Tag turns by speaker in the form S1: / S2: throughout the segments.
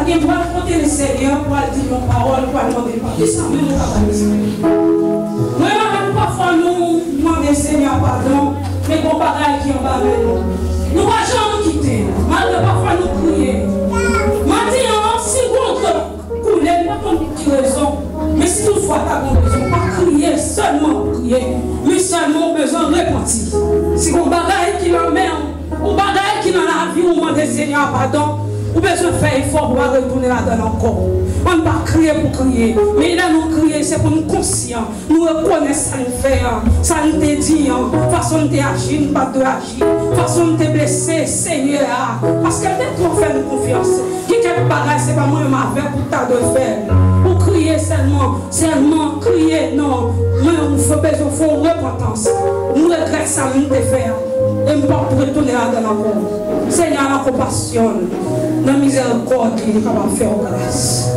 S1: qui doit porter le Seigneur pour dire nos paroles, pour demander pardon. Qui s'en met nous capables? Moi, parfois, nous demandons au Seigneur pardon, mais bon bagaille qui en bas avec nous. Nous ne pouvons jamais nous quitter. Malgré parfois nous crier. Maintenant, si vous couler, pas ton petit raison. Mais si toutefois tu as besoin, pas crier, seulement crier, mais seulement besoin de repentir. Si vous bagaille qui l'emmène, ou bagaille qui dans la vie, ou demandez Seigneur pardon, ou besoin de faire effort pour retourner là-dedans encore. On ne pas crier pour crier, mais là nous crier, c'est pour nous conscients, nous reconnaissons ça nous fait, ça nous dit, façon de agir, pas de agir, façon de blesser, Seigneur, parce que dès qu'on fait nous confiance, qui quelque bagage, c'est pas moi ma vie pour ta de faire. Pour crier seulement crier, non, mais on faut besoin de repentance, nous regrettons ça nous de faire, et nous pas pour retourner là-dedans encore. Seigneur, la compassion, la miséricorde, il est capable de faire grâce.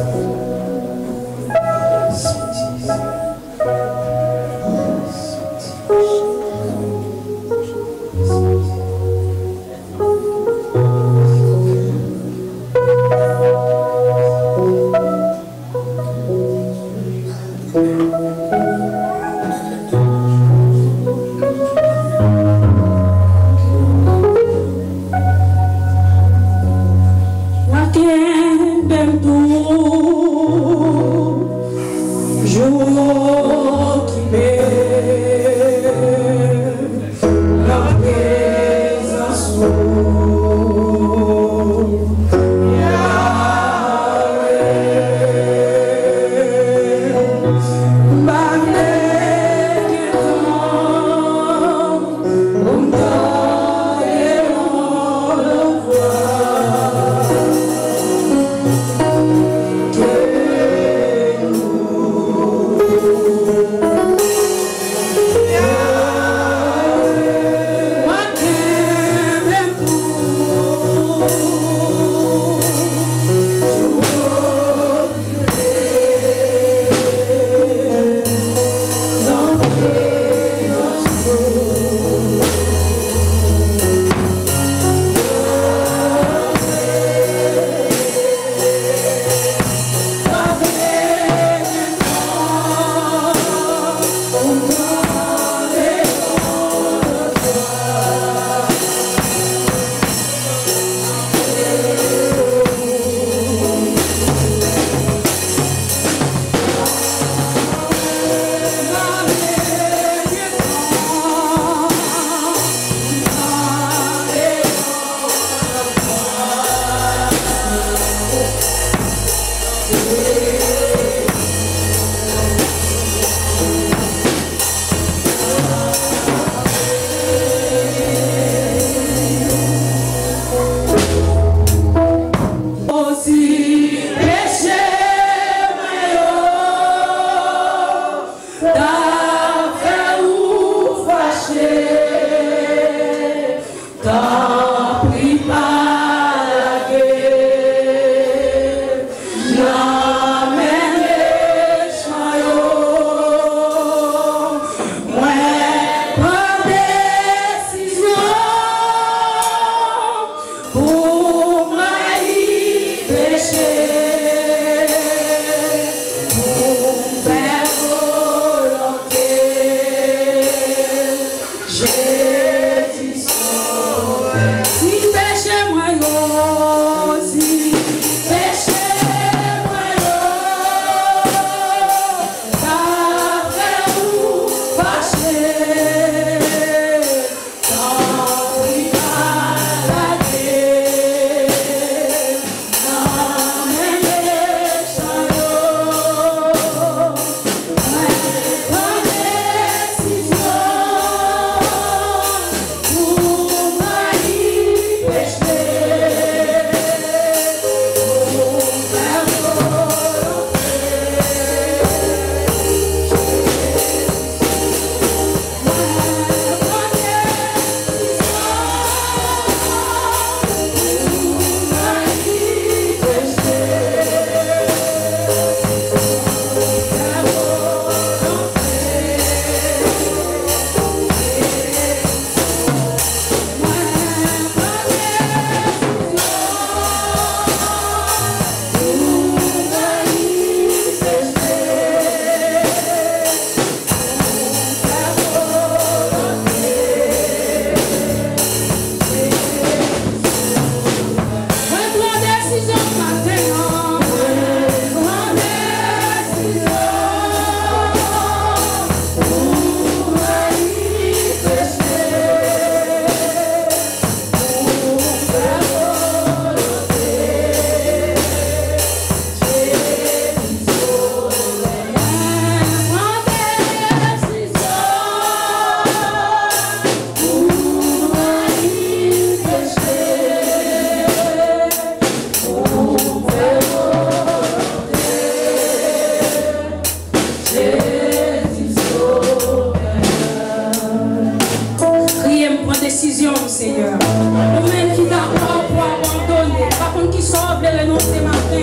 S2: T'as pris par la guerre.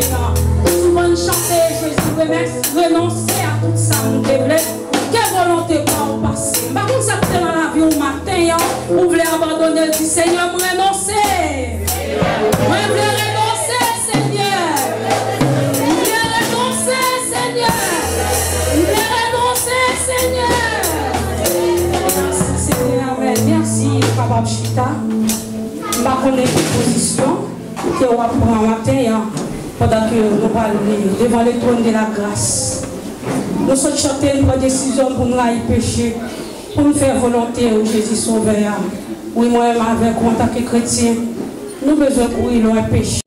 S1: Souvent chanter, Jésus, renoncer à tout ça, nous devons. Quelle volonté pour passer? Par contre, ça fait dans la vie au matin, vous voulez abandonner, dit Seigneur, me renoncer. Je veux renoncer, Seigneur. Je veux renoncer, Seigneur. Je veux renoncer, Seigneur. Seigneur, merci, Papa Chita. Je connais une position que on va prendre matin pendant que nous parlons devant le trône de la grâce. Nous sommes chantés une décision pour nous aller pécher, pour nous faire volonté au Jésus Sauveur. Oui, moi-même, avec en tant que chrétien, nous avons besoin de courir loin péché.